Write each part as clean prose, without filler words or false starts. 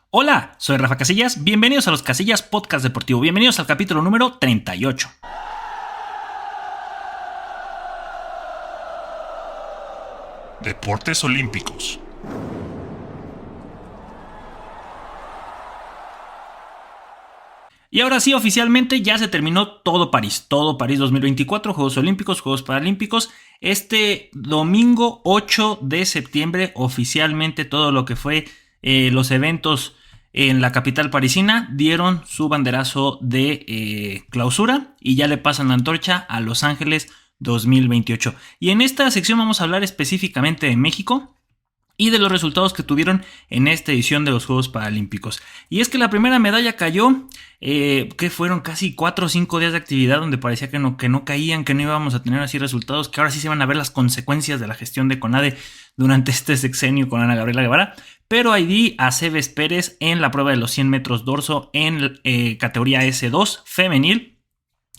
Hola, soy Rafa Casillas, bienvenidos a los Casillas Podcast Deportivo, bienvenidos al capítulo número 38. Deportes Olímpicos. Y ahora sí, oficialmente ya se terminó todo París 2024, Juegos Olímpicos, Juegos Paralímpicos. Este domingo 8 de septiembre, oficialmente todo lo que fue los eventos en la capital parisina dieron su banderazo de clausura y ya le pasan la antorcha a Los Ángeles 2028. Y en esta sección vamos a hablar específicamente de México y de los resultados que tuvieron en esta edición de los Juegos Paralímpicos. Y es que la primera medalla cayó, que fueron casi 4 o 5 días de actividad donde parecía que no caían, que no íbamos a tener así resultados, que ahora sí se van a ver las consecuencias de la gestión de CONADE durante este sexenio con Ana Gabriela Guevara. Pero ahí Aceves Pérez en la prueba de los 100 metros dorso en categoría S2 femenil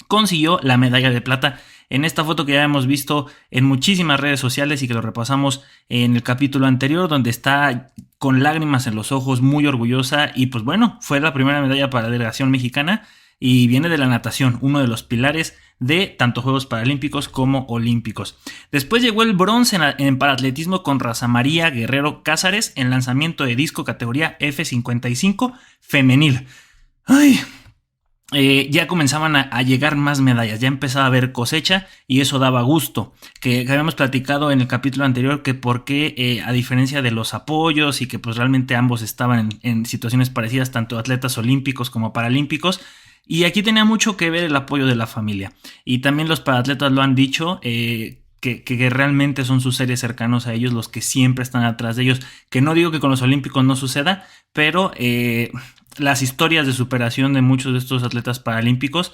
consiguió la medalla de plata. En esta foto que ya hemos visto en muchísimas redes sociales y que lo repasamos en el capítulo anterior, donde está con lágrimas en los ojos, muy orgullosa, y pues bueno, fue la primera medalla para la delegación mexicana y viene de la natación, uno de los pilares de tanto Juegos Paralímpicos como Olímpicos. Después llegó el bronce en paratletismo con Rosa María Guerrero Cázares en lanzamiento de disco categoría F55 femenil. Ya comenzaban a llegar más medallas, ya empezaba a haber cosecha y eso daba gusto, que habíamos platicado en el capítulo anterior que por qué a diferencia de los apoyos y que pues realmente ambos estaban en situaciones parecidas, tanto atletas olímpicos como paralímpicos, y aquí tenía mucho que ver el apoyo de la familia y también los paratletas lo han dicho, que realmente son sus seres cercanos a ellos los que siempre están atrás de ellos, que no digo que con los olímpicos no suceda, pero las historias de superación de muchos de estos atletas paralímpicos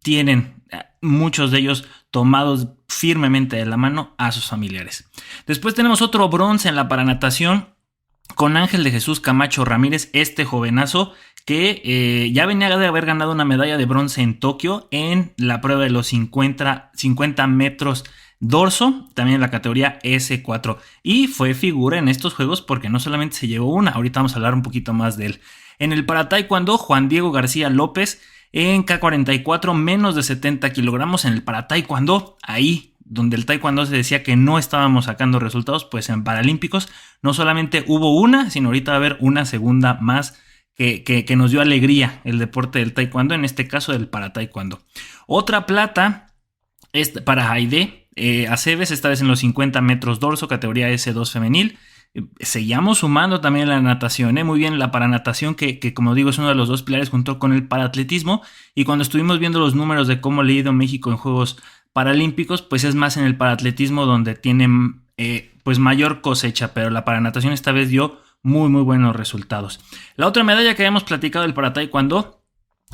tienen muchos de ellos tomados firmemente de la mano a sus familiares. Después tenemos otro bronce en la paranatación con Ángel de Jesús Camacho Ramírez, este jovenazo que ya venía de haber ganado una medalla de bronce en Tokio en la prueba de los 50 metros dorso, también en la categoría S4, y fue figura en estos juegos porque no solamente se llevó una, ahorita vamos a hablar un poquito más de él. En el para taekwondo, Juan Diego García López en K44, menos de 70 kilogramos en el para taekwondo, ahí donde el taekwondo se decía que no estábamos sacando resultados, pues en paralímpicos no solamente hubo una, sino ahorita va a haber una segunda más que nos dio alegría el deporte del taekwondo, en este caso del para taekwondo. Otra plata es para Aide Aceves, esta vez en los 50 metros dorso, categoría S2 femenil. Seguíamos sumando también la natación, muy bien la paranatación que como digo es uno de los dos pilares junto con el paratletismo, y cuando estuvimos viendo los números de cómo le ha ido México en Juegos Paralímpicos, pues es más en el paratletismo donde tienen pues mayor cosecha, pero la paranatación esta vez dio muy buenos resultados. La otra medalla que habíamos platicado del para taekwondo,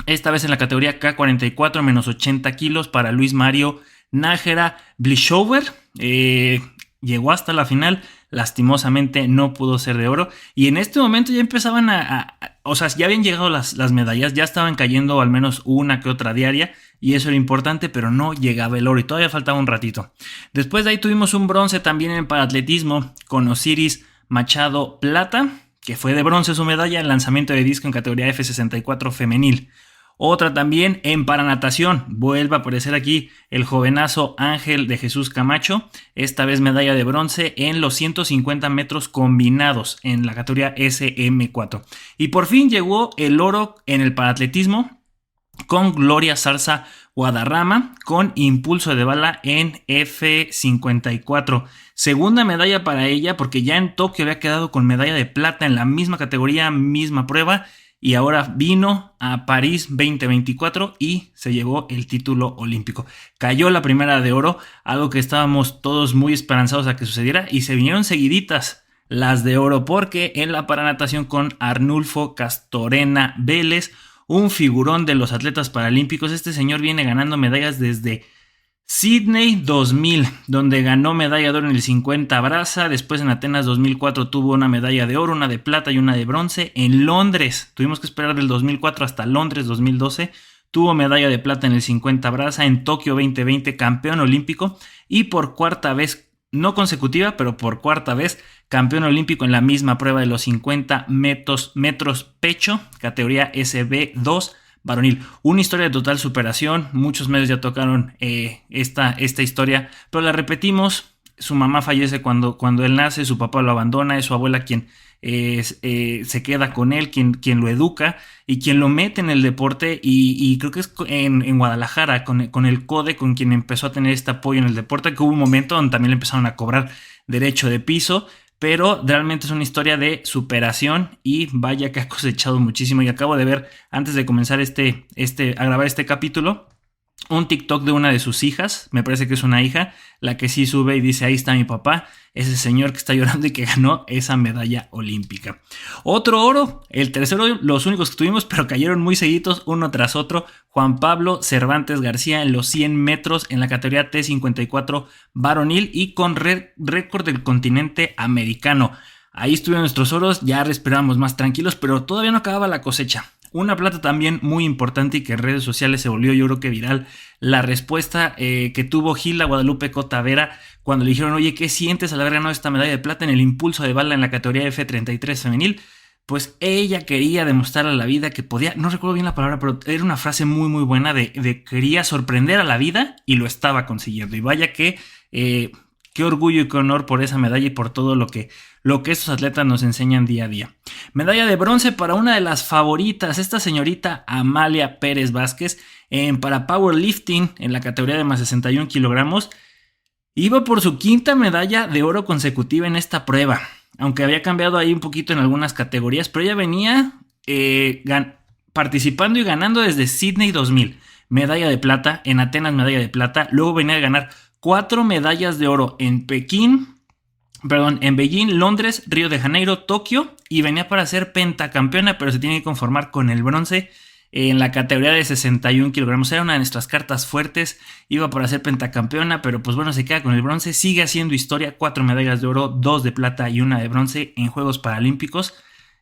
esta vez en la categoría K44 menos 80 kilos para Luis Mario Nájera Blishover, llegó hasta la final, lastimosamente no pudo ser de oro, y en este momento ya empezaban o sea, ya habían llegado las medallas, ya estaban cayendo al menos una que otra diaria, y eso era importante, pero no llegaba el oro y todavía faltaba un ratito. Después de ahí tuvimos un bronce también en paratletismo con Osiris Machado Plata, que fue de bronce su medalla en lanzamiento de disco en categoría F64 femenil. Otra también en paranatación, vuelve a aparecer aquí el jovenazo Ángel de Jesús Camacho, esta vez medalla de bronce en los 150 metros combinados en la categoría SM4. Y por fin llegó el oro en el paratletismo con Gloria Zarza Guadarrama con impulso de bala en F54. Segunda medalla para ella porque ya en Tokio había quedado con medalla de plata en la misma categoría, misma prueba, y ahora vino a París 2024 y se llevó el título olímpico. Cayó la primera de oro, algo que estábamos todos muy esperanzados a que sucediera, y se vinieron seguiditas las de oro porque en la paranatación con Arnulfo Castorena Vélez, un figurón de los atletas paralímpicos, este señor viene ganando medallas desde Sydney 2000, donde ganó medalla de oro en el 50 braza. Después en Atenas 2004 tuvo una medalla de oro, una de plata y una de bronce. En Londres, tuvimos que esperar del 2004 hasta Londres 2012, tuvo medalla de plata en el 50 braza. En Tokio 2020 campeón olímpico, y por cuarta vez no consecutiva, pero por cuarta vez, campeón olímpico en la misma prueba de los 50 metros pecho, categoría SB2 varonil. Una historia de total superación, muchos medios ya tocaron esta historia, pero la repetimos. Su mamá fallece cuando él nace, su papá lo abandona, es su abuela quien se queda con él, quien lo educa y quien lo mete en el deporte, y creo que es en Guadalajara con el CODE con quien empezó a tener este apoyo en el deporte, que hubo un momento donde también le empezaron a cobrar derecho de piso, pero realmente es una historia de superación y vaya que ha cosechado muchísimo. Y acabo de ver, antes de comenzar a grabar este capítulo, un TikTok de una de sus hijas, me parece que es una hija, la que sí sube y dice: ahí está mi papá, ese señor que está llorando y que ganó esa medalla olímpica. Otro oro, el tercero, los únicos que tuvimos, pero cayeron muy seguidos uno tras otro. Juan Pablo Cervantes García en los 100 metros en la categoría T54 varonil y con récord del continente americano. Ahí estuvieron nuestros oros, ya respirábamos más tranquilos, pero todavía no acababa la cosecha. Una plata también muy importante y que en redes sociales se volvió, yo creo que viral, la respuesta que tuvo Gilda Guadalupe Cota Vera cuando le dijeron: oye, ¿qué sientes al haber ganado esta medalla de plata en el impulso de bala en la categoría F33 femenil? Pues ella quería demostrarle a la vida que podía, no recuerdo bien la palabra, pero era una frase muy muy buena de quería sorprender a la vida y lo estaba consiguiendo. Y vaya que qué orgullo y qué honor por esa medalla y por todo lo que estos atletas nos enseñan día a día. Medalla de bronce para una de las favoritas, esta señorita Amalia Pérez Vázquez, para powerlifting en la categoría de más 61 kilogramos. Iba por su quinta medalla de oro consecutiva en esta prueba, aunque había cambiado ahí un poquito en algunas categorías, pero ella venía participando y ganando desde Sydney 2000, medalla de plata, en Atenas medalla de plata, luego venía a ganar 4 medallas de oro en Beijing, Londres, Río de Janeiro, Tokio, y venía para ser pentacampeona, pero se tiene que conformar con el bronce en la categoría de 61 kilogramos. Era una de nuestras cartas fuertes, iba para ser pentacampeona, pero pues bueno, se queda con el bronce, sigue haciendo historia, 4 medallas de oro, 2 de plata y 1 de bronce en Juegos Paralímpicos.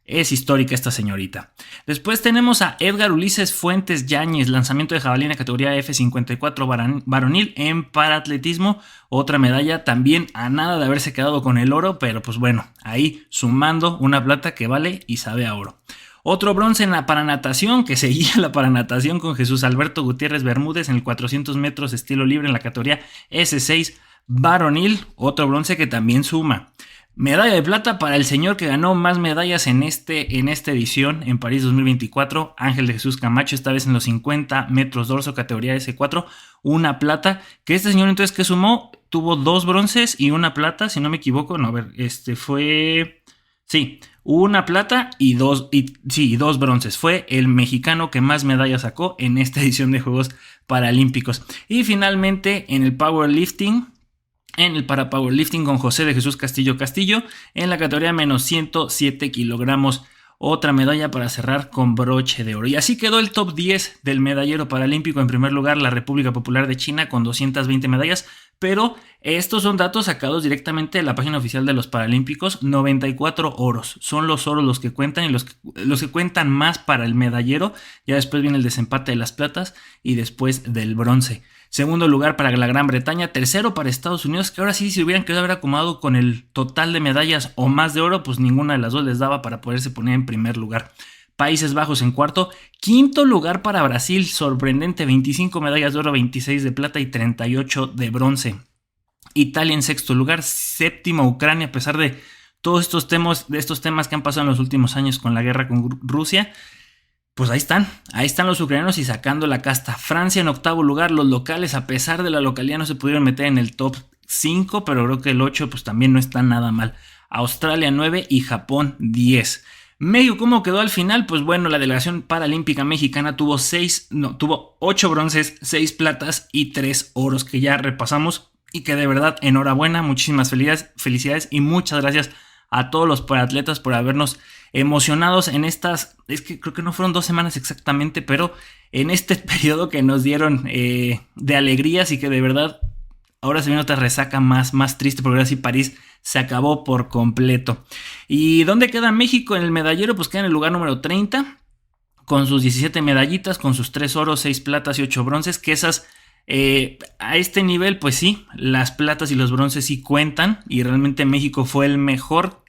Es histórica esta señorita. Después tenemos a Edgar Ulises Fuentes Yáñez, lanzamiento de jabalina categoría F54 varonil en paraatletismo. Otra medalla también a nada de haberse quedado con el oro, pero pues bueno, ahí sumando una plata que vale y sabe a oro. Otro bronce en la paranatación, que seguía la paranatación con Jesús Alberto Gutiérrez Bermúdez en el 400 metros estilo libre en la categoría S6 varonil. Otro bronce que también suma. Medalla de plata para el señor que ganó más medallas en esta edición en París 2024, Ángel de Jesús Camacho, esta vez en los 50 metros dorso, categoría S4, una plata, que este señor entonces que sumó, tuvo 2 bronces y una plata, si no me equivoco, una plata y dos bronces, fue el mexicano que más medallas sacó en esta edición de Juegos Paralímpicos. Y finalmente en el powerlifting, en el para powerlifting con José de Jesús Castillo en la categoría menos 107 kilogramos, otra medalla para cerrar con broche de oro. Y así quedó el top 10 del medallero paralímpico. En primer lugar, la República Popular de China con 220 medallas, pero estos son datos sacados directamente de la página oficial de los Paralímpicos. 94 oros, son los oros los que cuentan, y los que cuentan más para el medallero. Ya después viene el desempate de las platas y después del bronce. Segundo lugar para la Gran Bretaña, tercero para Estados Unidos, que ahora sí, si hubieran querido haber acomodado con el total de medallas o más de oro, pues ninguna de las dos les daba para poderse poner en primer lugar. Países Bajos en cuarto, quinto lugar para Brasil, sorprendente, 25 medallas de oro, 26 de plata y 38 de bronce. Italia en sexto lugar, séptimo Ucrania, a pesar de todos estos temas que han pasado en los últimos años con la guerra con Rusia. Pues ahí están los ucranianos y sacando la casta. Francia en octavo lugar, los locales, a pesar de la localidad, no se pudieron meter en el top 5, pero creo que el 8 pues también no está nada mal. Australia 9 y Japón 10. México, ¿cómo quedó al final? Pues bueno, la delegación paralímpica mexicana tuvo 8 bronces, 6 platas y 3 oros, que ya repasamos, y que de verdad enhorabuena, muchísimas felicidades y muchas gracias a todos los paratletas por habernos emocionados en estas, es que creo que no fueron 2 semanas exactamente, pero en este periodo que nos dieron de alegrías, y que de verdad ahora se viene otra resaca más triste, porque ahora sí París se acabó por completo. ¿Y dónde queda México en el medallero? Pues queda en el lugar número 30 con sus 17 medallitas, con sus 3 oros, 6 platas y 8 bronces, que esas A este nivel, pues sí, las platas y los bronces sí cuentan, y realmente México fue el mejor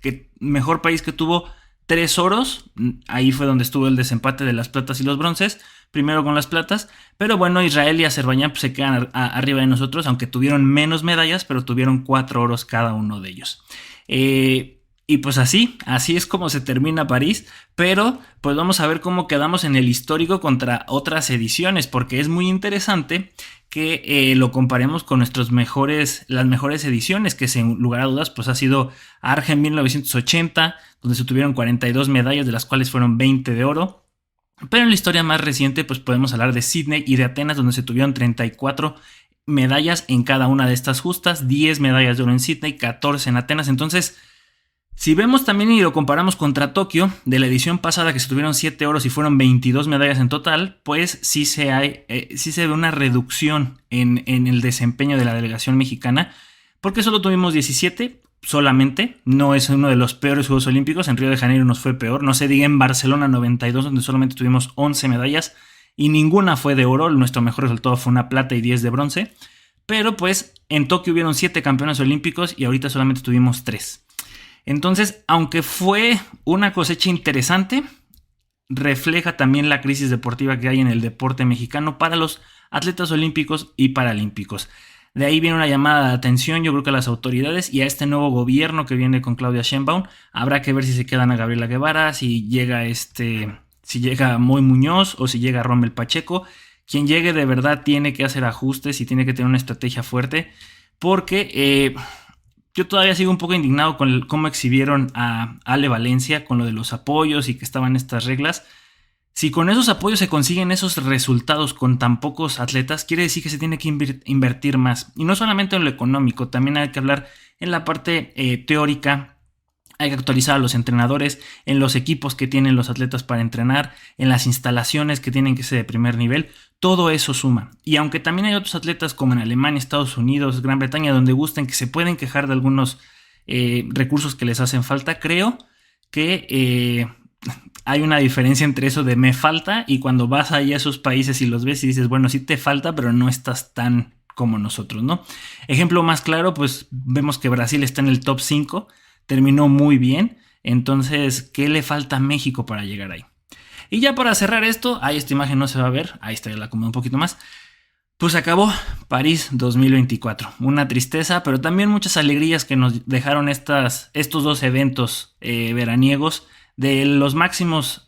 país que tuvo 3 oros. Ahí fue donde estuvo el desempate de las platas y los bronces, primero con las platas, pero bueno, Israel y Azerbaiyán pues, se quedan arriba de nosotros, aunque tuvieron menos medallas, pero tuvieron 4 oros cada uno de ellos. Y pues así es como se termina París, pero pues vamos a ver cómo quedamos en el histórico contra otras ediciones, porque es muy interesante que lo comparemos con las mejores ediciones, que sin lugar a dudas pues ha sido Argen 1980, donde se tuvieron 42 medallas, de las cuales fueron 20 de oro. Pero en la historia más reciente pues podemos hablar de Sydney y de Atenas, donde se tuvieron 34 medallas en cada una de estas justas, 10 medallas de oro en Sydney, 14 en Atenas. Entonces, si vemos también y lo comparamos contra Tokio, de la edición pasada que se tuvieron 7 oros y fueron 22 medallas en total, pues sí se ve una reducción en el desempeño de la delegación mexicana, porque solo tuvimos 17 solamente. No es uno de los peores Juegos Olímpicos. En Río de Janeiro nos fue peor, no se diga en Barcelona 92, donde solamente tuvimos 11 medallas y ninguna fue de oro. Nuestro mejor resultado fue una plata y 10 de bronce, pero pues en Tokio hubieron 7 campeones olímpicos y ahorita solamente tuvimos 3. Entonces, aunque fue una cosecha interesante, refleja también la crisis deportiva que hay en el deporte mexicano para los atletas olímpicos y paralímpicos. De ahí viene una llamada de atención, yo creo que a las autoridades y a este nuevo gobierno que viene con Claudia Sheinbaum. Habrá que ver si se quedan a Gabriela Guevara, si llega Moy Muñoz o si llega Rommel Pacheco. Quien llegue de verdad tiene que hacer ajustes y tiene que tener una estrategia fuerte, porque yo todavía sigo un poco indignado con cómo exhibieron a Ale Valencia con lo de los apoyos y que estaban estas reglas. Si con esos apoyos se consiguen esos resultados con tan pocos atletas, quiere decir que se tiene que invertir más. Y no solamente en lo económico, también hay que hablar en la parte teórica. Hay que actualizar a los entrenadores, en los equipos que tienen los atletas para entrenar, en las instalaciones que tienen que ser de primer nivel. Todo eso suma. Y aunque también hay otros atletas como en Alemania, Estados Unidos, Gran Bretaña, donde gusten, que se pueden quejar de algunos recursos que les hacen falta, creo que hay una diferencia entre eso de me falta y cuando vas ahí a esos países y los ves y dices, bueno, sí te falta, pero no estás tan como nosotros, ¿no? Ejemplo más claro, pues vemos que Brasil está en el top 5, terminó muy bien. Entonces, ¿qué le falta a México para llegar ahí? Y ya para cerrar esto, ahí esta imagen no se va a ver, ahí está, ya la acomodo un poquito más. Pues acabó París 2024. Una tristeza, pero también muchas alegrías que nos dejaron estos dos eventos veraniegos de los máximos.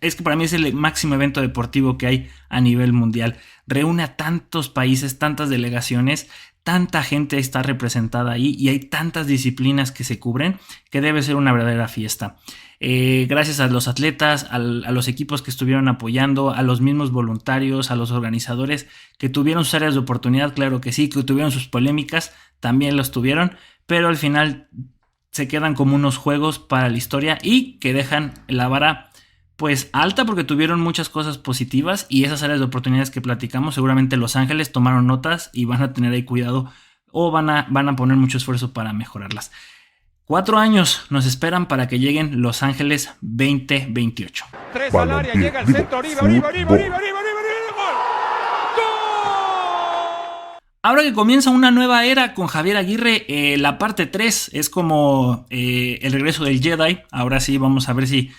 Es que para mí es el máximo evento deportivo que hay a nivel mundial. Reúne a tantos países, tantas delegaciones, tanta gente está representada ahí y hay tantas disciplinas que se cubren que debe ser una verdadera fiesta. Gracias a los atletas, a los equipos que estuvieron apoyando, a los mismos voluntarios, a los organizadores que tuvieron sus áreas de oportunidad, claro que sí, que tuvieron sus polémicas, también los tuvieron, pero al final se quedan como unos juegos para la historia y que dejan la vara pues alta porque tuvieron muchas cosas positivas y esas áreas de oportunidades que platicamos, seguramente Los Ángeles tomaron notas y van a tener ahí cuidado o van a poner mucho esfuerzo para mejorarlas. 4 años nos esperan para que lleguen Los Ángeles 2028. 3 al área, llega el centro, arriba. Ahora que comienza una nueva era con Javier Aguirre, la parte 3 es como el regreso del Jedi. Ahora sí, vamos a ver si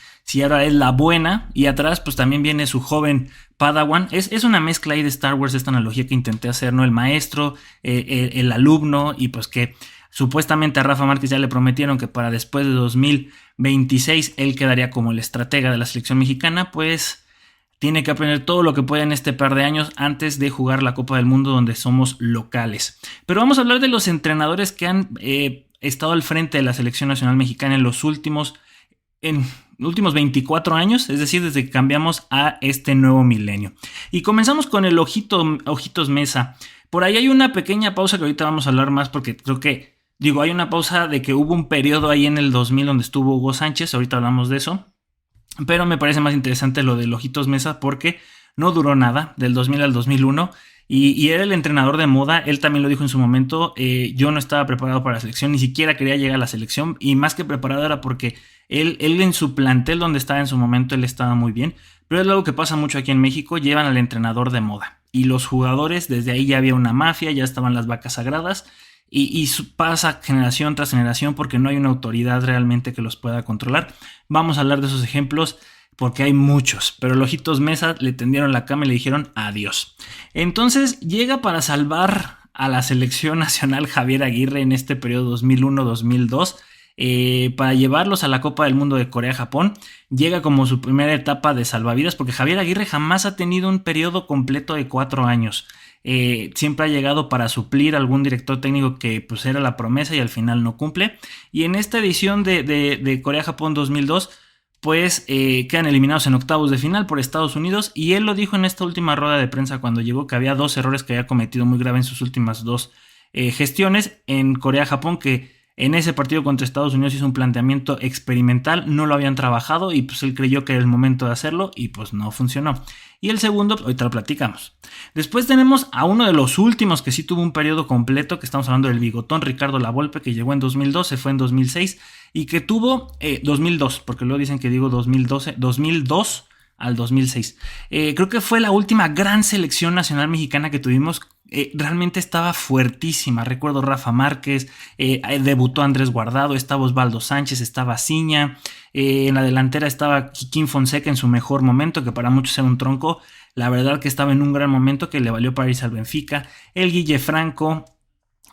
ahora es la buena. Y atrás pues también viene su joven Padawan. Es una mezcla ahí de Star Wars, esta analogía que intenté hacer, ¿no? El maestro, el alumno, y pues que supuestamente a Rafa Márquez ya le prometieron que para después de 2026 él quedaría como el estratega de la selección mexicana. Pues tiene que aprender todo lo que pueda en este par de años antes de jugar la Copa del Mundo donde somos locales. Pero vamos a hablar de los entrenadores que han estado al frente de la selección nacional mexicana en los últimos 24 años, es decir, desde que cambiamos a este nuevo milenio. Y comenzamos con el Ojitos Meza. Por ahí hay una pequeña pausa que ahorita vamos a hablar más porque creo que, hay una pausa de que hubo un periodo ahí en el 2000 donde estuvo Hugo Sánchez, ahorita hablamos de eso. Pero me parece más interesante lo del Ojitos Meza porque no duró nada, del 2000 al 2001. y era el entrenador de moda. Él también lo dijo en su momento, yo no estaba preparado para la selección, ni siquiera quería llegar a la selección, y más que preparado era porque él en su plantel donde estaba en su momento, él estaba muy bien, pero es algo que pasa mucho aquí en México, llevan al entrenador de moda, y los jugadores, desde ahí ya había una mafia, ya estaban las vacas sagradas, y pasa generación tras generación porque no hay una autoridad realmente que los pueda controlar. Vamos a hablar de esos ejemplos porque hay muchos, pero los Ojitos Meza le tendieron la cama y le dijeron adiós. Entonces llega para salvar a la selección nacional Javier Aguirre en este periodo 2001-2002, para llevarlos a la Copa del Mundo de Corea-Japón. Llega como su primera etapa de salvavidas, porque Javier Aguirre jamás ha tenido un periodo completo de 4 años. Siempre ha llegado para suplir a algún director técnico que pues era la promesa y al final no cumple. Y en esta edición de Corea-Japón 2002, pues quedan eliminados en octavos de final por Estados Unidos, y él lo dijo en esta última rueda de prensa cuando llegó, que había 2 errores que había cometido muy grave en sus últimas 2 gestiones en Corea-Japón, que en ese partido contra Estados Unidos hizo un planteamiento experimental, no lo habían trabajado y pues él creyó que era el momento de hacerlo y pues no funcionó. Y el segundo, pues, ahorita lo platicamos. Después tenemos a uno de los últimos que sí tuvo un periodo completo, que estamos hablando del bigotón Ricardo Lavolpe, que llegó en 2002, se fue en 2006 y que tuvo 2002, porque luego dicen que digo 2012, 2002 al 2006. Creo que fue la última gran selección nacional mexicana que tuvimos. Realmente estaba fuertísima. Recuerdo Rafa Márquez, debutó Andrés Guardado, estaba Osvaldo Sánchez, estaba Ciña, en la delantera estaba Kikín Fonseca en su mejor momento, que para muchos era un tronco. La verdad que estaba en un gran momento que le valió para irse al Benfica. El Guille Franco,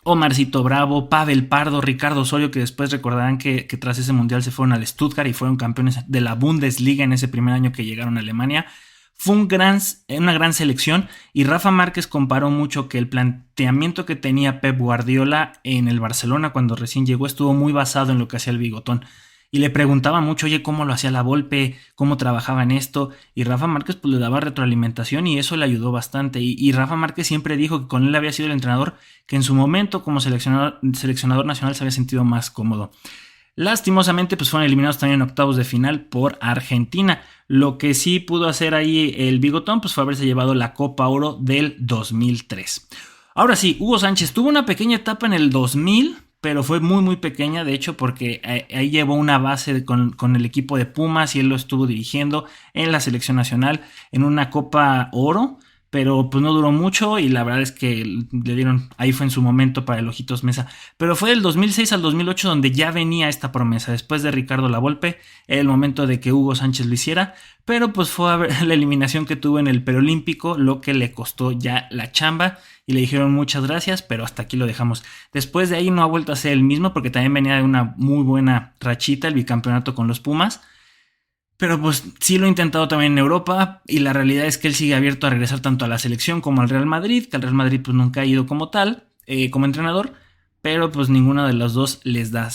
Omarcito Bravo, Pavel Pardo, Ricardo Osorio, que después recordarán que tras ese mundial se fueron al Stuttgart y fueron campeones de la Bundesliga en ese primer año que llegaron a Alemania. Fue una gran selección, y Rafa Márquez comparó mucho que el planteamiento que tenía Pep Guardiola en el Barcelona cuando recién llegó estuvo muy basado en lo que hacía el bigotón. Y le preguntaba mucho, oye, ¿cómo lo hacía Lavolpe? ¿Cómo trabajaba en esto? Y Rafa Márquez pues le daba retroalimentación y eso le ayudó bastante. Y Rafa Márquez siempre dijo que con él había sido el entrenador que en su momento como seleccionador nacional se había sentido más cómodo. Lastimosamente pues fueron eliminados también en octavos de final por Argentina. Lo que sí pudo hacer ahí el bigotón pues fue haberse llevado la Copa Oro del 2003. Ahora sí, Hugo Sánchez tuvo una pequeña etapa en el 2000, pero fue muy muy pequeña, de hecho, porque ahí llevó una base con el equipo de Pumas y él lo estuvo dirigiendo en la selección nacional en una Copa Oro, pero pues no duró mucho y la verdad es que le dieron, ahí fue en su momento para el Ojitos Meza, pero fue del 2006 al 2008 donde ya venía esta promesa, después de Ricardo Lavolpe, era el momento de que Hugo Sánchez lo hiciera, pero pues fue la eliminación que tuvo en el preolímpico lo que le costó ya la chamba y le dijeron muchas gracias, pero hasta aquí lo dejamos. Después de ahí no ha vuelto a ser el mismo porque también venía de una muy buena rachita, el bicampeonato con los Pumas. Pero pues sí lo ha intentado también en Europa y la realidad es que él sigue abierto a regresar tanto a la selección como al Real Madrid, que al Real Madrid pues nunca ha ido como tal, como entrenador, pero pues ninguna de las dos les da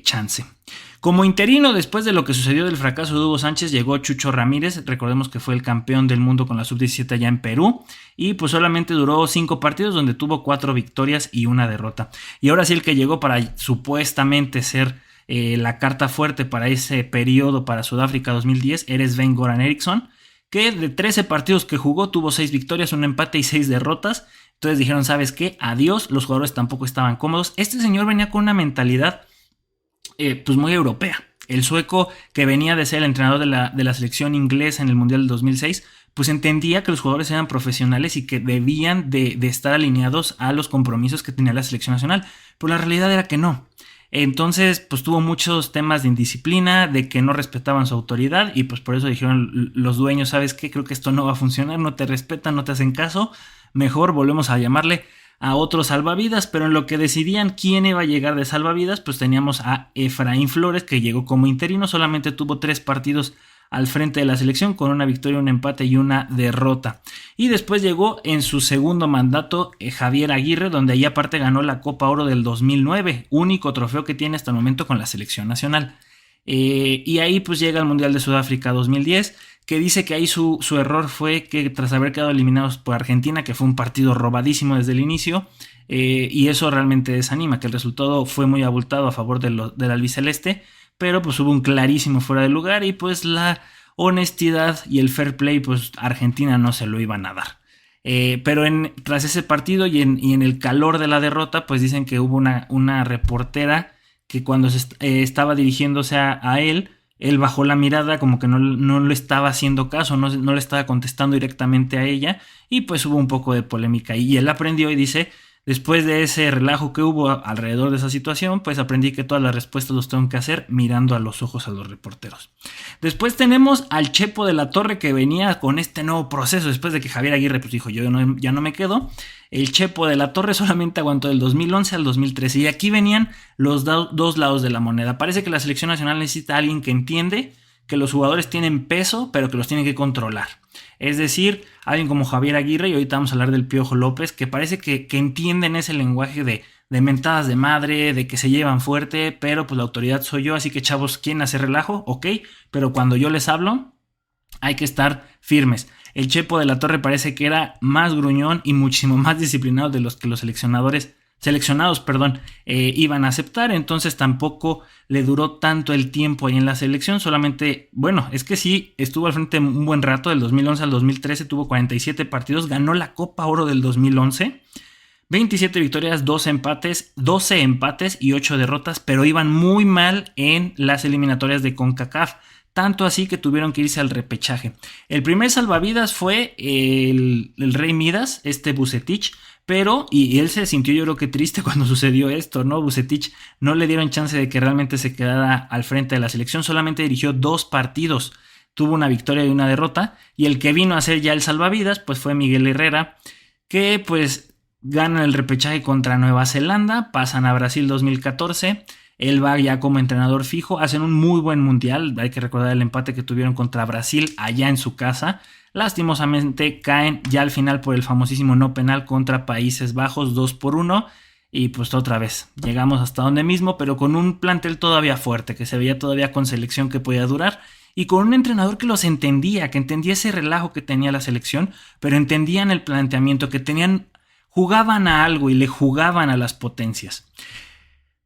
chance. Como interino, después de lo que sucedió del fracaso de Hugo Sánchez, llegó Chucho Ramírez, recordemos que fue el campeón del mundo con la sub-17 allá en Perú, y pues solamente duró 5 partidos donde tuvo 4 victorias y 1 derrota. Y ahora sí el que llegó para supuestamente ser la carta fuerte para ese periodo para Sudáfrica 2010 era Sven-Göran Eriksson, que de 13 partidos que jugó tuvo 6 victorias, un empate y 6 derrotas. Entonces dijeron, ¿sabes qué? Adiós, los jugadores tampoco estaban cómodos. Este señor venía con una mentalidad pues muy europea. El sueco, que venía de ser el entrenador de la selección inglesa en el Mundial del 2006, pues entendía que los jugadores eran profesionales y que debían de estar alineados a los compromisos que tenía la selección nacional. Pero la realidad era que no. Entonces, pues tuvo muchos temas de indisciplina, de que no respetaban su autoridad y pues por eso dijeron los dueños, ¿sabes qué? Creo que esto no va a funcionar, no te respetan, no te hacen caso, mejor volvemos a llamarle a otro salvavidas, pero en lo que decidían quién iba a llegar de salvavidas, pues teníamos a Efraín Flores, que llegó como interino, solamente tuvo 3 partidos al frente de la selección con una victoria, un empate y una derrota. Y después llegó en su segundo mandato Javier Aguirre, donde ahí aparte ganó la Copa Oro del 2009, único trofeo que tiene hasta el momento con la selección nacional. Y ahí pues llega al Mundial de Sudáfrica 2010, que dice que ahí su error fue que tras haber quedado eliminados por Argentina, que fue un partido robadísimo desde el inicio, y eso realmente desanima, que el resultado fue muy abultado a favor del albiceleste, pero pues hubo un clarísimo fuera de lugar y pues la honestidad y el fair play pues Argentina no se lo iban a dar. Pero tras ese partido y en el calor de la derrota, pues dicen que hubo una reportera que cuando estaba dirigiéndose a él bajó la mirada, como que no le estaba haciendo caso, no le estaba contestando directamente a ella, y pues hubo un poco de polémica. Y él aprendió y dice: después de ese relajo que hubo alrededor de esa situación, pues aprendí que todas las respuestas los tengo que hacer mirando a los ojos a los reporteros. Después tenemos al Chepo de la Torre, que venía con este nuevo proceso después de que Javier Aguirre pues dijo: yo ya no me quedo. El Chepo de la Torre solamente aguantó del 2011 al 2013, y aquí venían los dos lados de la moneda. Parece que la selección nacional necesita a alguien que entiende que los jugadores tienen peso, pero que los tienen que controlar. Es decir, alguien como Javier Aguirre, y ahorita vamos a hablar del Piojo López, que parece que entienden ese lenguaje de mentadas de madre, de que se llevan fuerte, pero pues la autoridad soy yo, así que chavos, ¿quieren hacer relajo? Ok, pero cuando yo les hablo, hay que estar firmes. El Chepo de la Torre parece que era más gruñón y muchísimo más disciplinado de los que los seleccionados iban a aceptar. Entonces tampoco le duró tanto el tiempo ahí en la selección. Solamente, bueno, es que sí, estuvo al frente un buen rato. Del 2011 al 2013 tuvo 47 partidos. Ganó la Copa Oro del 2011. 27 victorias, 12 empates y 8 derrotas. Pero iban muy mal en las eliminatorias de CONCACAF. Tanto así que tuvieron que irse al repechaje. El primer salvavidas fue el Rey Midas, Vucetich, pero, y él se sintió yo creo que triste cuando sucedió esto, ¿no? Vucetich no le dieron chance de que realmente se quedara al frente de la selección, solamente dirigió 2 partidos, tuvo una victoria y una derrota, y el que vino a ser ya el salvavidas, pues fue Miguel Herrera, que pues ganan el repechaje contra Nueva Zelanda, pasan a Brasil 2014, él va ya como entrenador fijo, hacen un muy buen mundial. Hay que recordar el empate que tuvieron contra Brasil allá en su casa. Lastimosamente caen ya al final por el famosísimo no penal contra Países Bajos, 2-1. Y pues otra vez llegamos hasta donde mismo, pero con un plantel todavía fuerte, que se veía todavía con selección que podía durar, y con un entrenador que los entendía, que entendía ese relajo que tenía la selección, pero entendían el planteamiento, que jugaban a algo y le jugaban a las potencias.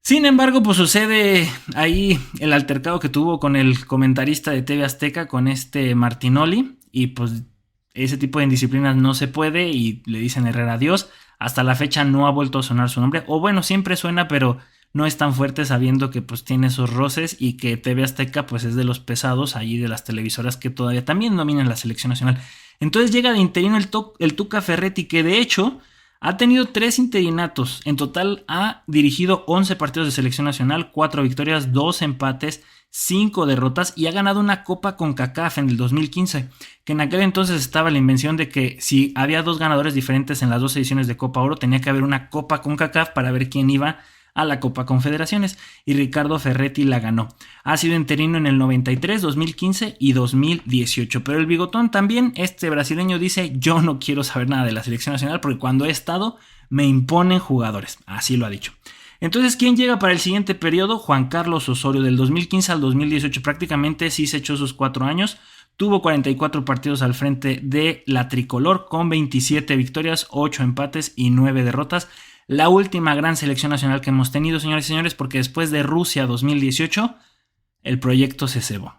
Sin embargo, pues sucede ahí el altercado que tuvo con el comentarista de TV Azteca, con Martinoli, y pues ese tipo de indisciplinas no se puede, y le dicen Herrera adiós. Hasta la fecha no ha vuelto a sonar su nombre, o bueno, siempre suena, pero no es tan fuerte, sabiendo que pues tiene esos roces, y que TV Azteca pues es de los pesados allí de las televisoras que todavía también dominan la selección nacional. Entonces llega de interino el Tuca Ferretti, que de hecho ha tenido 3 interinatos. En total ha dirigido 11 partidos de selección nacional, 4 victorias, 2 empates, 5 derrotas, y ha ganado una Copa CONCACAF en el 2015, que en aquel entonces estaba la invención de que si había 2 ganadores diferentes en las 2 ediciones de Copa Oro, tenía que haber una Copa CONCACAF para ver quién iba a la Copa Confederaciones, y Ricardo Ferretti la ganó. Ha sido interino en el 93, 2015 y 2018, pero el bigotón también, brasileño, dice: yo no quiero saber nada de la selección nacional porque cuando he estado me imponen jugadores, así lo ha dicho. Entonces, ¿quién llega para el siguiente periodo? Juan Carlos Osorio. Del 2015 al 2018 prácticamente sí se echó sus 4 años, tuvo 44 partidos al frente de la tricolor, con 27 victorias, 8 empates y 9 derrotas. La última gran selección nacional que hemos tenido, señores y señores, porque después de Rusia 2018, el proyecto se cebó.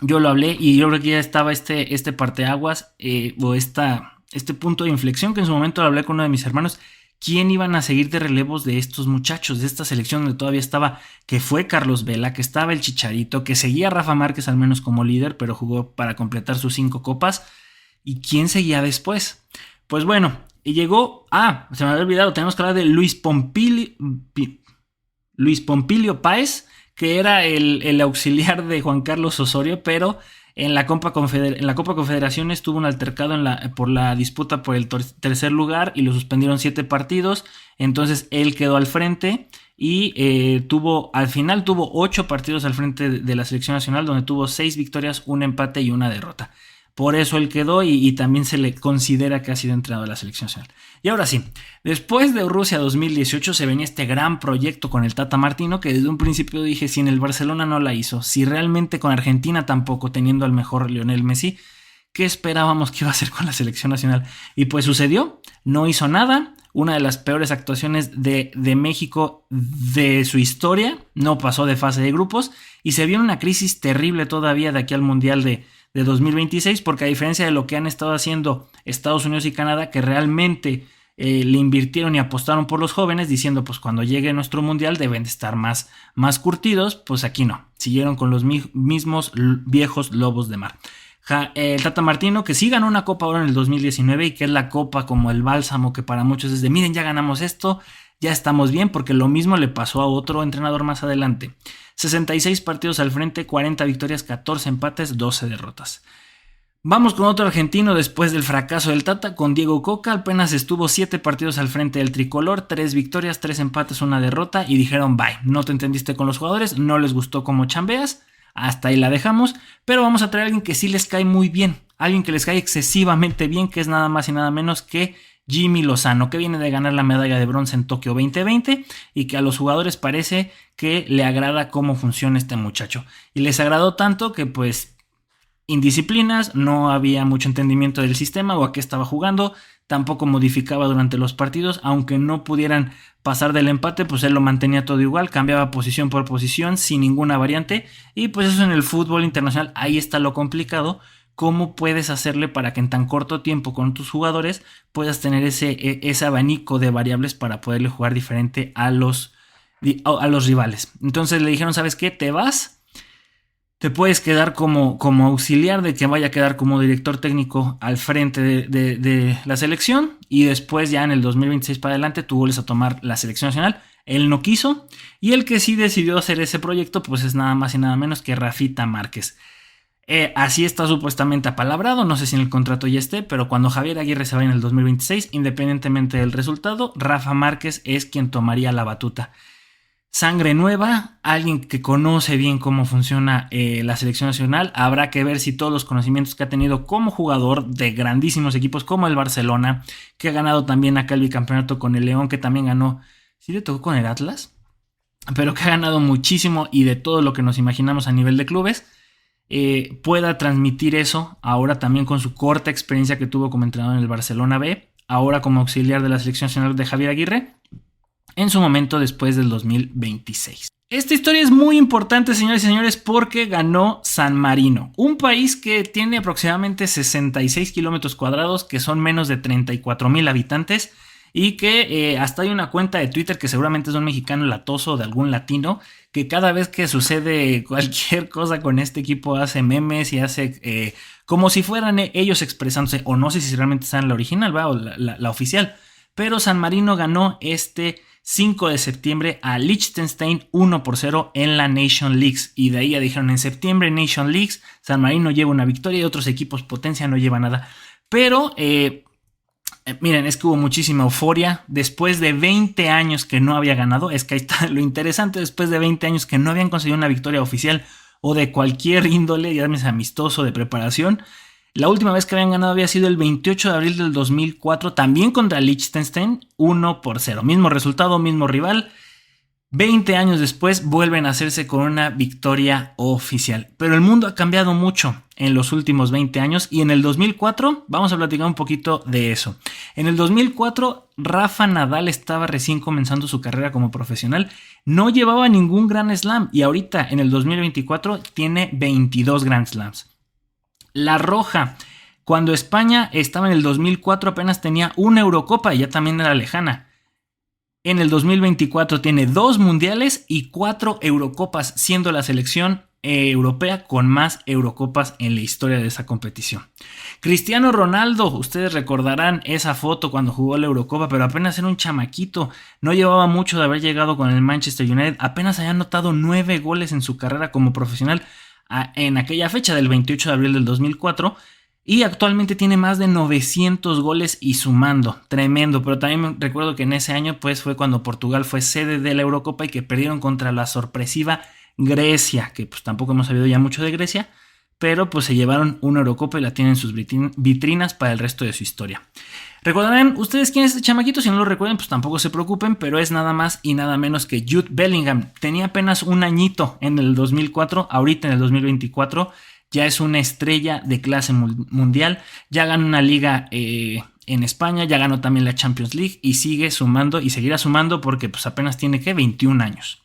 Yo lo hablé y yo creo que ya estaba este parteaguas, o este punto de inflexión, que en su momento lo hablé con uno de mis hermanos. ¿Quién iban a seguir de relevos de estos muchachos, de esta selección donde todavía estaba, que fue Carlos Vela, que estaba el Chicharito, que seguía Rafa Márquez al menos como líder, pero jugó para completar sus 5 copas? ¿Y quién seguía después? Pues bueno, y llegó, se me había olvidado, tenemos que hablar de Luis Pompilio Páez, que era el auxiliar de Juan Carlos Osorio, pero en la Copa Confederaciones tuvo un altercado por la disputa por el tercer lugar, y lo suspendieron 7 partidos. Entonces él quedó al frente y al final tuvo 8 partidos al frente de la selección nacional, donde tuvo 6 victorias, un empate y una derrota. Por eso él quedó, y también se le considera que ha sido entrenador de la selección nacional. Y ahora sí, después de Rusia 2018 se venía este gran proyecto con el Tata Martino, que desde un principio dije: si en el Barcelona no la hizo, si realmente con Argentina tampoco, teniendo al mejor Lionel Messi, ¿qué esperábamos que iba a hacer con la selección nacional? Y pues sucedió, no hizo nada. Una de las peores actuaciones de México de su historia, no pasó de fase de grupos, y se vio una crisis terrible todavía de aquí al Mundial de de 2026, porque a diferencia de lo que han estado haciendo Estados Unidos y Canadá, que realmente le invirtieron y apostaron por los jóvenes, diciendo pues cuando llegue nuestro mundial deben de estar más curtidos, pues aquí no, siguieron con los mismos viejos lobos de mar. El Tata Martino, que sí ganó una Copa Oro en el 2019 y que es la copa como el bálsamo que para muchos es de miren, ya ganamos esto, ya estamos bien, porque lo mismo le pasó a otro entrenador más adelante. 66 partidos al frente, 40 victorias, 14 empates, 12 derrotas. Vamos con otro argentino después del fracaso del Tata, con Diego Coca. Apenas estuvo 7 partidos al frente del tricolor, 3 victorias, 3 empates, 1 derrota y dijeron bye, no te entendiste con los jugadores, no les gustó cómo chambeas, hasta ahí la dejamos, pero vamos a traer a alguien que sí les cae muy bien, alguien que les cae excesivamente bien, que es nada más y nada menos que Jimmy Lozano, que viene de ganar la medalla de bronce en Tokio 2020 y que a los jugadores parece que le agrada cómo funciona este muchacho. Y les agradó tanto que pues indisciplinas, no había mucho entendimiento del sistema o a qué estaba jugando, tampoco modificaba durante los partidos, aunque no pudieran pasar del empate, pues él lo mantenía todo igual, cambiaba posición por posición sin ninguna variante y pues eso en el fútbol internacional, ahí está lo complicado, cómo puedes hacerle para que en tan corto tiempo con tus jugadores puedas tener ese abanico de variables para poderle jugar diferente a los rivales. Entonces le dijeron, ¿sabes qué? Te vas. Te puedes quedar como auxiliar de que vaya a quedar como director técnico al frente de la selección y después ya en el 2026 para adelante tú vuelves a tomar la selección nacional. Él no quiso y el que sí decidió hacer ese proyecto pues es nada más y nada menos que Rafita Márquez. Así está supuestamente apalabrado, no sé si en el contrato ya esté, pero cuando Javier Aguirre se vaya en el 2026, independientemente del resultado, Rafa Márquez es quien tomaría la batuta. Sangre nueva, alguien que conoce bien cómo funciona la selección nacional. Habrá que ver si todos los conocimientos que ha tenido como jugador de grandísimos equipos como el Barcelona, que ha ganado también acá el bicampeonato con el León, que también ganó, sí le tocó con el Atlas, pero que ha ganado muchísimo y de todo lo que nos imaginamos a nivel de clubes, pueda transmitir eso ahora también con su corta experiencia que tuvo como entrenador en el Barcelona B, ahora como auxiliar de la selección nacional de Javier Aguirre, en su momento después del 2026. Esta historia es muy importante, señores y señores, porque ganó San Marino, un país que tiene aproximadamente 66 kilómetros cuadrados, que son menos de 34,000 habitantes, y que hasta hay una cuenta de Twitter que seguramente es de un mexicano latoso o de algún latino, que cada vez que sucede cualquier cosa con este equipo hace memes y hace como si fueran ellos expresándose, o no sé si realmente están la original, ¿va? O la oficial, pero San Marino ganó este 5 de septiembre a Liechtenstein 1-0 en la Nation Leagues. Y de ahí ya dijeron en septiembre Nation Leagues, San Marino lleva una victoria y otros equipos potencia no lleva nada. Pero miren, es que hubo muchísima euforia. Después de 20 años que no había ganado, es que ahí está lo interesante, después de 20 años que no habían conseguido una victoria oficial o de cualquier índole, ya sea amistoso, de preparación. La última vez que habían ganado había sido el 28 de abril del 2004, también contra Liechtenstein, 1-0. Mismo resultado, mismo rival. 20 años después vuelven a hacerse con una victoria oficial. Pero el mundo ha cambiado mucho en los últimos 20 años y en el 2004 vamos a platicar un poquito de eso. En el 2004 Rafa Nadal estaba recién comenzando su carrera como profesional, no llevaba ningún Grand Slam y ahorita en el 2024 tiene 22 Grand Slams. La Roja, cuando España estaba en el 2004 apenas tenía una Eurocopa y ya también era lejana. En el 2024 tiene 2 mundiales y 4 Eurocopas, siendo la selección europea con más Eurocopas en la historia de esa competición. Cristiano Ronaldo, ustedes recordarán esa foto cuando jugó la Eurocopa, pero apenas era un chamaquito, no llevaba mucho de haber llegado con el Manchester United, apenas había anotado 9 goles en su carrera como profesional en aquella fecha del 28 de abril del 2004 y actualmente tiene más de 900 goles y sumando, tremendo, pero también recuerdo que en ese año pues fue cuando Portugal fue sede de la Eurocopa y que perdieron contra la sorpresiva Grecia, que pues tampoco hemos sabido ya mucho de Grecia, pero pues se llevaron una Eurocopa y la tienen en sus vitrinas para el resto de su historia. ¿Recordarán ustedes quién es este chamaquito? Si no lo recuerdan, pues tampoco se preocupen, pero es nada más y nada menos que Jude Bellingham. Tenía apenas un añito en el 2004, ahorita en el 2024 ya es una estrella de clase mundial, ya ganó una liga en España, ya ganó también la Champions League y sigue sumando y seguirá sumando porque pues apenas tiene 21 años.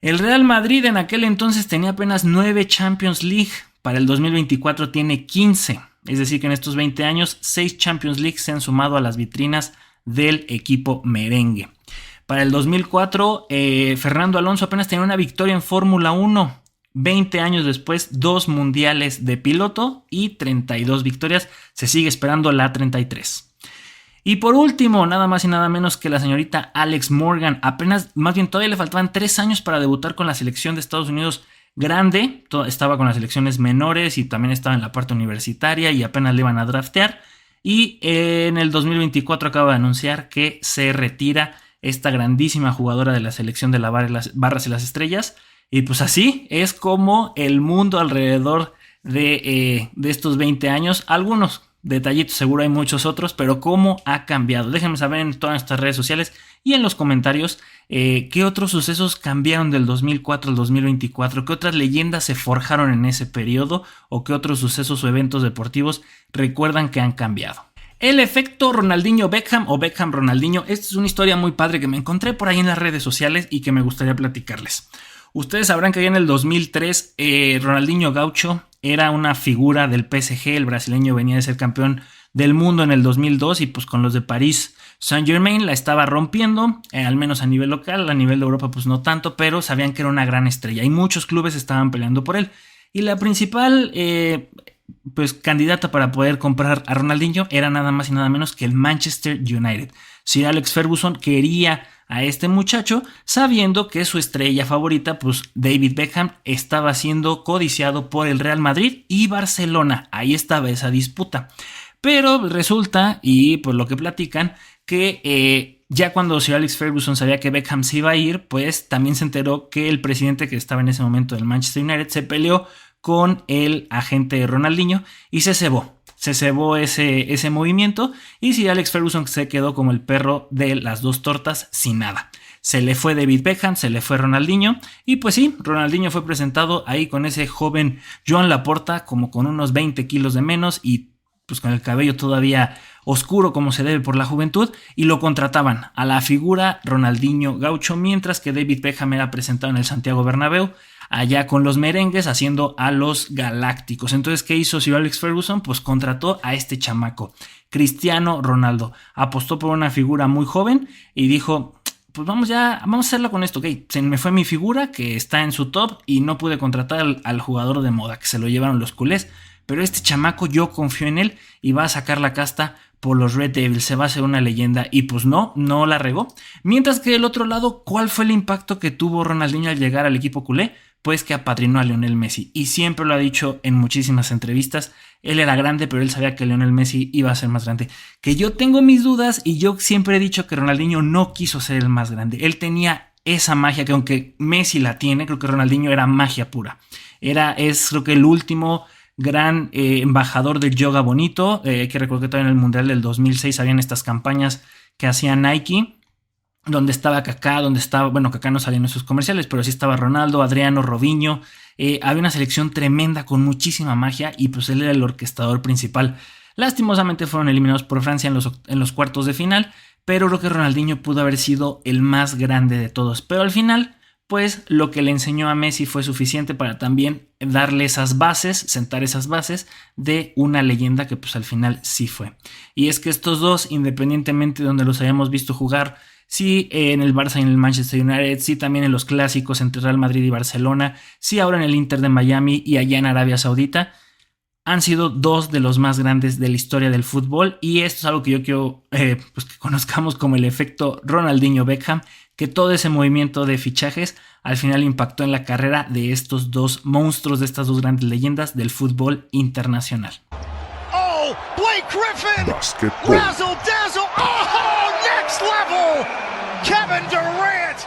El Real Madrid en aquel entonces tenía apenas 9 Champions League para el 2024 tiene 15. Es decir, que en estos 20 años, 6 Champions League se han sumado a las vitrinas del equipo merengue. Para el 2004, Fernando Alonso apenas tenía una victoria en Fórmula 1. 20 años después, 2 mundiales de piloto y 32 victorias. Se sigue esperando la 33. Y por último, nada más y nada menos que la señorita Alex Morgan. Apenas, más bien todavía le faltaban 3 años para debutar con la selección de Estados Unidos grande. Estaba con las selecciones menores y también estaba en la parte universitaria y apenas le iban a draftear. Y en el 2024 acaba de anunciar que se retira esta grandísima jugadora de la selección de las barras y las estrellas. Y pues así es como el mundo alrededor de estos 20 años, algunos detallitos, seguro hay muchos otros, pero cómo ha cambiado. Déjenme saber en todas nuestras redes sociales y en los comentarios qué otros sucesos cambiaron del 2004 al 2024, qué otras leyendas se forjaron en ese periodo o qué otros sucesos o eventos deportivos recuerdan que han cambiado. El efecto Ronaldinho-Beckham o Beckham-Ronaldinho. Esta es una historia muy padre que me encontré por ahí en las redes sociales y que me gustaría platicarles. Ustedes sabrán que ya en el 2003 Ronaldinho Gaucho era una figura del PSG. El brasileño venía de ser campeón del mundo en el 2002 y pues con los de París Saint-Germain la estaba rompiendo, al menos a nivel local. A nivel de Europa pues no tanto, pero sabían que era una gran estrella y muchos clubes estaban peleando por él. Y la principal pues candidata para poder comprar a Ronaldinho era nada más y nada menos que el Manchester United. Sir Alex Ferguson quería a este muchacho sabiendo que su estrella favorita, pues David Beckham, estaba siendo codiciado por el Real Madrid y Barcelona. Ahí estaba esa disputa. Pero resulta, y por lo que platican, que ya cuando Sir Alex Ferguson sabía que Beckham se iba a ir, pues también se enteró que el presidente que estaba en ese momento del Manchester United se peleó con el agente de Ronaldinho y se cebó ese movimiento y Sir Alex Ferguson se quedó como el perro de las dos tortas sin nada. Se le fue David Beckham, se le fue Ronaldinho y pues sí, Ronaldinho fue presentado ahí con ese joven Joan Laporta como con unos 20 kilos de menos y pues con el cabello todavía oscuro como se debe por la juventud y lo contrataban a la figura Ronaldinho Gaucho, mientras que David Beckham era presentado en el Santiago Bernabéu allá con los merengues haciendo a los galácticos. Entonces, ¿qué hizo Sir Alex Ferguson? Pues contrató a este chamaco, Cristiano Ronaldo. Apostó por una figura muy joven y dijo, pues vamos a hacerlo con esto. Ok, se me fue mi figura que está en su top y no pude contratar al jugador de moda, que se lo llevaron los culés. Pero este chamaco yo confío en él y va a sacar la casta por los Red Devils, se va a hacer una leyenda y pues no la regó. Mientras que del otro lado, ¿cuál fue el impacto que tuvo Ronaldinho al llegar al equipo culé? Pues que apadrinó a Lionel Messi y siempre lo ha dicho en muchísimas entrevistas, él era grande pero él sabía que Lionel Messi iba a ser más grande. Que yo tengo mis dudas y yo siempre he dicho que Ronaldinho no quiso ser el más grande, él tenía esa magia que aunque Messi la tiene, creo que Ronaldinho era magia pura, es creo que el último gran embajador del yoga bonito. Hay que recordar que todavía en el Mundial del 2006 habían estas campañas que hacía Nike, donde estaba Kaká, Kaká no salía en esos comerciales, pero sí estaba Ronaldo, Adriano, Robinho. Había una selección tremenda con muchísima magia y pues él era el orquestador principal. Lastimosamente fueron eliminados por Francia en los cuartos de final, pero creo que Ronaldinho pudo haber sido el más grande de todos. Pero al final, pues lo que le enseñó a Messi fue suficiente para también darle esas bases, sentar esas bases de una leyenda que pues al final sí fue. Y es que estos dos, independientemente de donde los hayamos visto jugar, sí en el Barça y en el Manchester United, sí también en los clásicos entre Real Madrid y Barcelona, sí ahora en el Inter de Miami y allá en Arabia Saudita, han sido dos de los más grandes de la historia del fútbol y esto es algo que yo quiero pues que conozcamos como el efecto Ronaldinho Beckham, que todo ese movimiento de fichajes al final impactó en la carrera de estos dos monstruos, de estas dos grandes leyendas del fútbol internacional. Oh, Blake Griffin! Basketball. Razzle dazzle! Oh, next level! Kevin Durant!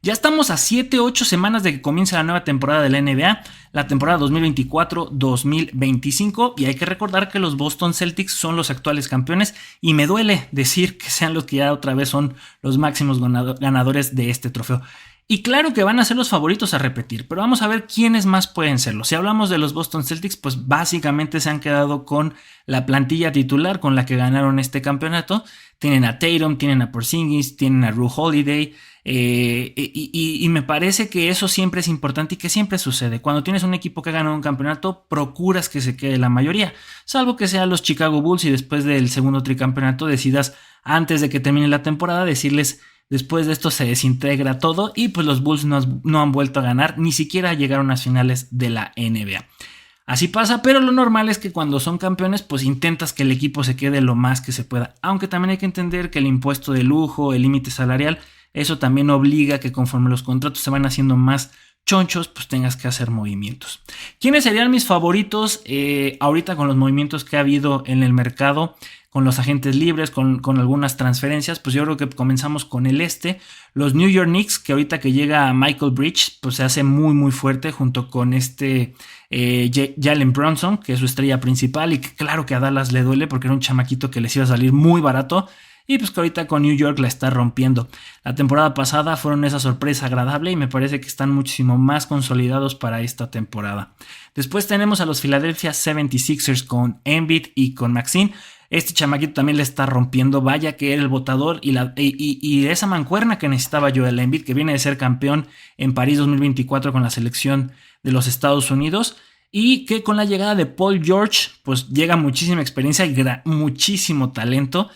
Ya estamos a 7-8 semanas de que comience la nueva temporada de la NBA, la temporada 2024-2025, y hay que recordar que los Boston Celtics son los actuales campeones y me duele decir que sean los que ya otra vez son los máximos ganadores de este trofeo. Y claro que van a ser los favoritos a repetir, pero vamos a ver quiénes más pueden serlo. Si hablamos de los Boston Celtics, pues básicamente se han quedado con la plantilla titular con la que ganaron este campeonato. Tienen a Tatum, tienen a Porzingis, tienen a Jrue Holiday, y me parece que eso siempre es importante y que siempre sucede. Cuando tienes un equipo que ha ganado un campeonato, procuras que se quede la mayoría, salvo que sean los Chicago Bulls y después del segundo tricampeonato decidas, antes de que termine la temporada, decirles: después de esto se desintegra todo, y pues los Bulls no han vuelto a ganar, ni siquiera llegaron a las finales de la NBA. Así pasa, pero lo normal es que cuando son campeones, pues intentas que el equipo se quede lo más que se pueda. Aunque también hay que entender que el impuesto de lujo, el límite salarial, eso también obliga que conforme los contratos se van haciendo más chonchos, pues tengas que hacer movimientos. ¿Quiénes serían mis favoritos ahorita con los movimientos que ha habido en el mercado? Con los agentes libres, con algunas transferencias, pues yo creo que comenzamos con el los New York Knicks, que ahorita que llega Michael Bridges, pues se hace muy muy fuerte junto con Jalen Brunson, que es su estrella principal, y que claro que a Dallas le duele porque era un chamaquito que les iba a salir muy barato, y pues que ahorita con New York la está rompiendo. La temporada pasada fueron esa sorpresa agradable y me parece que están muchísimo más consolidados para esta temporada. Después tenemos a los Philadelphia 76ers con Embiid y con Maxine. Este chamaquito también le está rompiendo, vaya que era el botador y esa mancuerna que necesitaba Joel Embiid, que viene de ser campeón en París 2024 con la selección de los Estados Unidos, y que con la llegada de Paul George pues llega muchísima experiencia y muchísimo talento.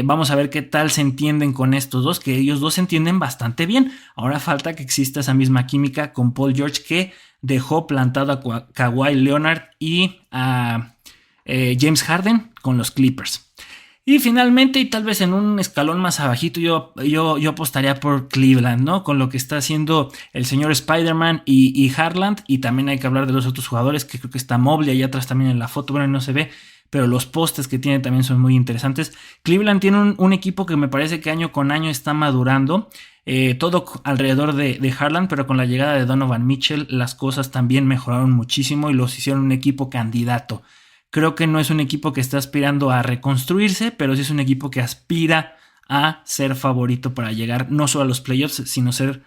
Vamos a ver qué tal se entienden con estos dos, que ellos dos se entienden bastante bien. Ahora falta que exista esa misma química con Paul George, que dejó plantado a Kawhi Leonard y a James Harden con los Clippers. Y finalmente, y tal vez en un escalón más abajito, yo apostaría por Cleveland, ¿no? Con lo que está haciendo el señor Spider-Man y Harland. Y también hay que hablar de los otros jugadores, que creo que está Mobley allá atrás también en la foto, bueno, no se ve, pero los postes que tiene también son muy interesantes. Cleveland tiene un equipo que me parece que año con año está madurando, todo alrededor de Harland, pero con la llegada de Donovan Mitchell las cosas también mejoraron muchísimo y los hicieron un equipo candidato. Creo que no es un equipo que está aspirando a reconstruirse, pero sí es un equipo que aspira a ser favorito para llegar no solo a los playoffs, sino ser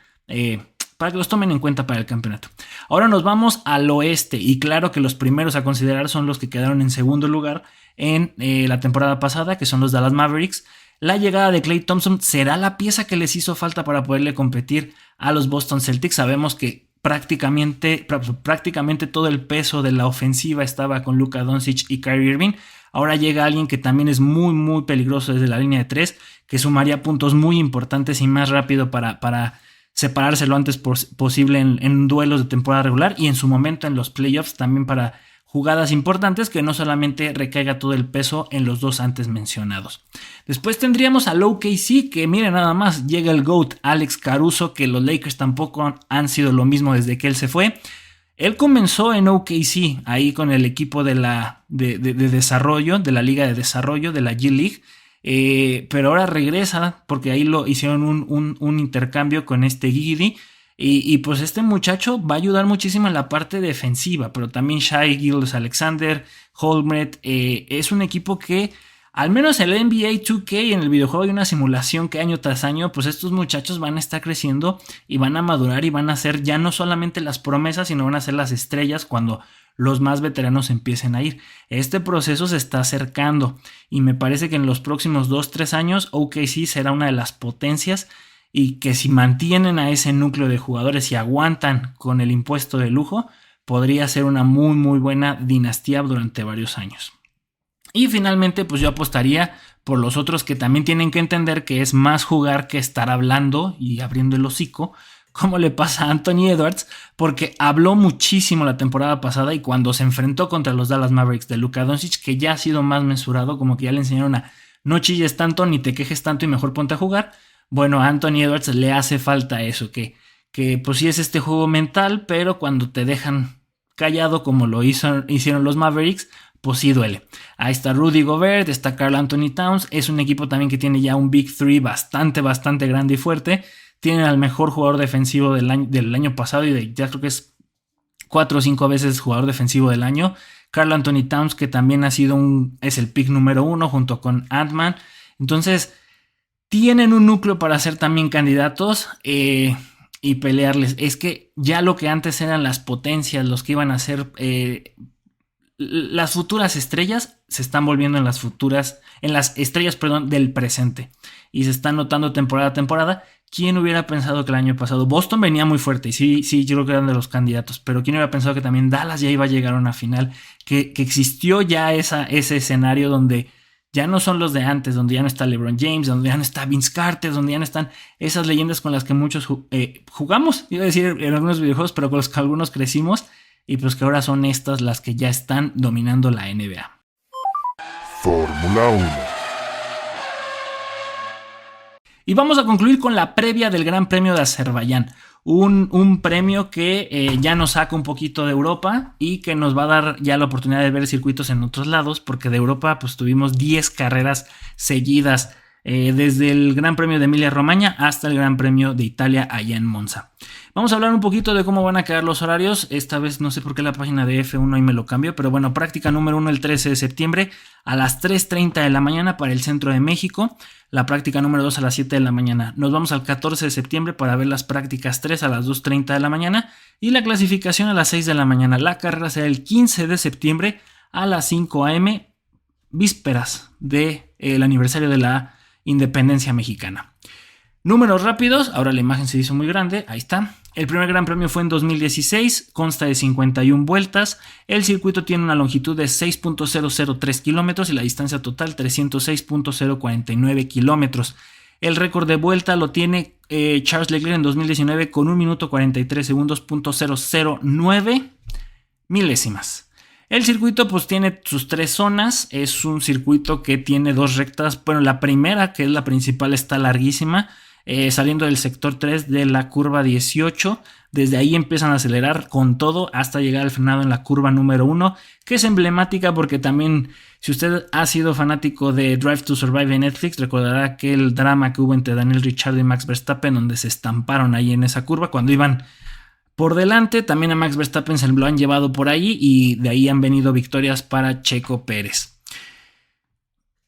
para que los tomen en cuenta para el campeonato. Ahora nos vamos al oeste, y claro que los primeros a considerar son los que quedaron en segundo lugar en la temporada pasada, que son los Dallas Mavericks. La llegada de Klay Thompson será la pieza que les hizo falta para poderle competir a los Boston Celtics. Sabemos que prácticamente todo el peso de la ofensiva estaba con Luka Doncic y Kyrie Irving. Ahora llega alguien que también es muy muy peligroso desde la línea de 3, que sumaría puntos muy importantes y más rápido para separarse lo antes posible en duelos de temporada regular, y en su momento en los playoffs también para jugadas importantes, que no solamente recaiga todo el peso en los dos antes mencionados. Después tendríamos al OKC, que miren nada más, llega el GOAT Alex Caruso, que los Lakers tampoco han sido lo mismo desde que él se fue. Él comenzó en OKC, ahí con el equipo de desarrollo, de la liga de desarrollo, de la G League, pero ahora regresa porque ahí lo hicieron un intercambio con Giddey. Y pues este muchacho va a ayudar muchísimo en la parte defensiva, pero también Shai Gilgeous-Alexander, Holmgren, es un equipo que, al menos el NBA 2K, en el videojuego hay una simulación que año tras año, pues estos muchachos van a estar creciendo y van a madurar y van a ser ya no solamente las promesas, sino van a ser las estrellas cuando los más veteranos empiecen a ir. Este proceso se está acercando y me parece que en los próximos 2-3 años OKC será una de las potencias, y que si mantienen a ese núcleo de jugadores y aguantan con el impuesto de lujo, podría ser una muy muy buena dinastía durante varios años. Y finalmente pues yo apostaría por los otros, que también tienen que entender que es más jugar que estar hablando y abriendo el hocico, como le pasa a Anthony Edwards, porque habló muchísimo la temporada pasada, y cuando se enfrentó contra los Dallas Mavericks de Luka Doncic, que ya ha sido más mesurado, como que ya le enseñaron a no chilles tanto ni te quejes tanto y mejor ponte a jugar. Bueno, a Anthony Edwards le hace falta eso, que pues sí es este juego mental, pero cuando te dejan callado como lo hicieron los Mavericks, pues sí duele. Ahí está Rudy Gobert, está Karl Anthony Towns, es un equipo también que tiene ya un Big Three bastante grande y fuerte. Tienen al mejor jugador defensivo del año pasado y ya creo que es 4 o 5 veces jugador defensivo del año. Karl Anthony Towns, que también es el pick número 1 junto con Ant-Man. Entonces tienen un núcleo para ser también candidatos. y pelearles. Es que ya lo que antes eran las potencias, los que iban a ser las futuras estrellas, se están volviendo en las estrellas, del presente. Y se están notando temporada a temporada. ¿Quién hubiera pensado que el año pasado Boston venía muy fuerte? Y sí, yo creo que eran de los candidatos. Pero ¿quién hubiera pensado que también Dallas ya iba a llegar a una final? Que existió ya ese escenario donde ya no son los de antes, donde ya no está LeBron James, donde ya no está Vince Carter, donde ya no están esas leyendas con las que muchos jugamos, iba a decir en algunos videojuegos, pero con los que algunos crecimos, y pues que ahora son estas las que ya están dominando la NBA. Fórmula 1. Y vamos a concluir con la previa del Gran Premio de Azerbaiyán. Un premio que ya nos saca un poquito de Europa y que nos va a dar ya la oportunidad de ver circuitos en otros lados, porque de Europa pues tuvimos 10 carreras seguidas, desde el Gran Premio de Emilia-Romagna hasta el Gran Premio de Italia allá en Monza. Vamos a hablar un poquito de cómo van a quedar los horarios. Esta vez no sé por qué la página de F1 ahí me lo cambió, pero bueno, práctica número 1 el 13 de septiembre a las 3:30 de la mañana para el centro de México. La práctica número 2 a las 7 de la mañana. Nos vamos al 14 de septiembre para ver las prácticas 3 a las 2:30 de la mañana y la clasificación a las 6 de la mañana. La carrera será el 15 de septiembre a las 5 a.m., vísperas del aniversario de la independencia mexicana. Números rápidos, ahora la imagen se hizo muy grande, ahí está. El primer Gran Premio fue en 2016, consta de 51 vueltas, el circuito tiene una longitud de 6.003 kilómetros y la distancia total 306.049 kilómetros. El récord de vuelta lo tiene Charles Leclerc en 2019 con 1 minuto 43 segundos .009 milésimas. El circuito pues tiene sus 3 zonas, es un circuito que tiene 2 rectas, bueno, la primera, que es la principal, está larguísima, saliendo del sector 3 de la curva 18, desde ahí empiezan a acelerar con todo hasta llegar al frenado en la curva número 1, que es emblemática porque también, si usted ha sido fanático de Drive to Survive en Netflix, recordará aquel drama que hubo entre Daniel Ricciardo y Max Verstappen, donde se estamparon ahí en esa curva cuando iban por delante. También a Max Verstappen se lo han llevado por ahí y de ahí han venido victorias para Checo Pérez.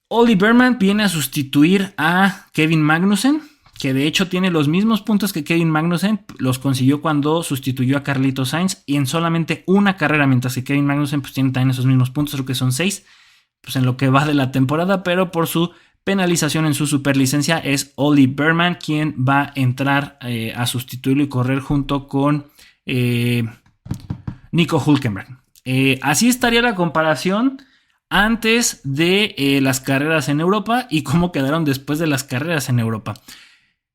Ollie Bearman viene a sustituir a Kevin Magnussen, que de hecho tiene los mismos puntos que Kevin Magnussen, los consiguió cuando sustituyó a Carlitos Sainz y en solamente una carrera, mientras que Kevin Magnussen pues tiene también esos mismos puntos, creo que son 6, pues en lo que va de la temporada, pero por su penalización en su superlicencia es Ollie Bearman quien va a entrar a sustituirlo y correr junto con Nico Hülkenberg. Así estaría la comparación antes de las carreras en Europa y cómo quedaron después de las carreras en Europa.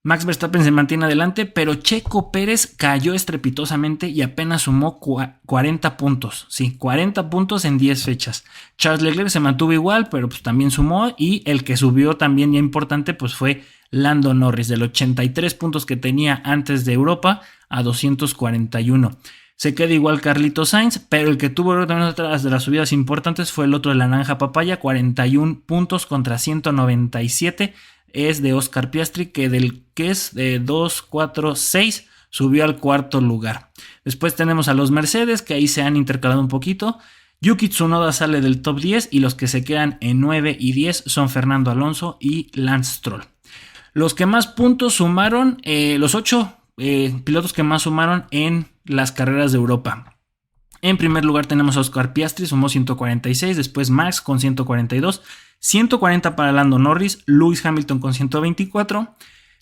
Max Verstappen se mantiene adelante, pero Checo Pérez cayó estrepitosamente y apenas sumó 40 puntos. Sí, 40 puntos en 10 fechas. Charles Leclerc se mantuvo igual, pero pues también sumó, y el que subió también ya importante pues fue Lando Norris, del 83 puntos que tenía antes de Europa a 241. Se queda igual Carlitos Sainz, pero el que tuvo también otras de las subidas importantes fue el otro de la naranja papaya, 41 puntos contra 197. Es de Oscar Piastri, que del que es de 2, 4, 6 subió al cuarto lugar. Después tenemos a los Mercedes, que ahí se han intercalado un poquito. Yuki Tsunoda sale del top 10 y los que se quedan en 9 y 10 son Fernando Alonso y Lance Stroll. Los que más puntos sumaron, los 8 pilotos que más sumaron en las carreras de Europa. En primer lugar tenemos a Oscar Piastri, sumó 146, después Max con 142, 140 para Lando Norris, Lewis Hamilton con 124,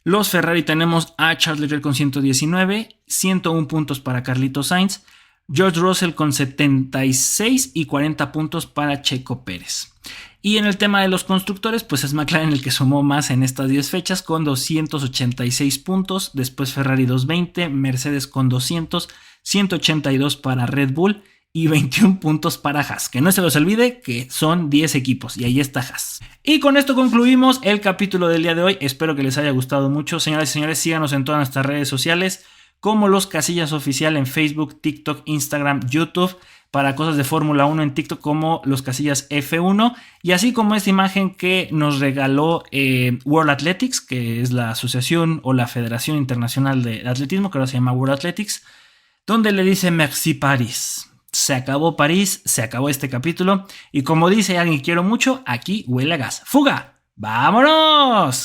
los Ferrari tenemos a Charles Leclerc con 119, 101 puntos para Carlitos Sainz, George Russell con 76 y 40 puntos para Checo Pérez. Y en el tema de los constructores, pues es McLaren el que sumó más en estas 10 fechas con 286 puntos, después Ferrari 220, Mercedes con 200, 182 para Red Bull y 21 puntos para Haas. Que no se los olvide que son 10 equipos y ahí está Haas. Y con esto concluimos el capítulo del día de hoy. Espero que les haya gustado mucho. Señoras y señores, síganos en todas nuestras redes sociales como Los Casillas Oficial en Facebook, TikTok, Instagram, YouTube. Para cosas de Fórmula 1 en TikTok como Los Casillas F1. Y así como esta imagen que nos regaló World Athletics, que es la asociación o la Federación Internacional de Atletismo, que ahora se llama World Athletics, donde le dice Merci París. Se acabó París, se acabó este capítulo. Y como dice alguien que quiero mucho, aquí huele a gas. ¡Fuga! ¡Vámonos!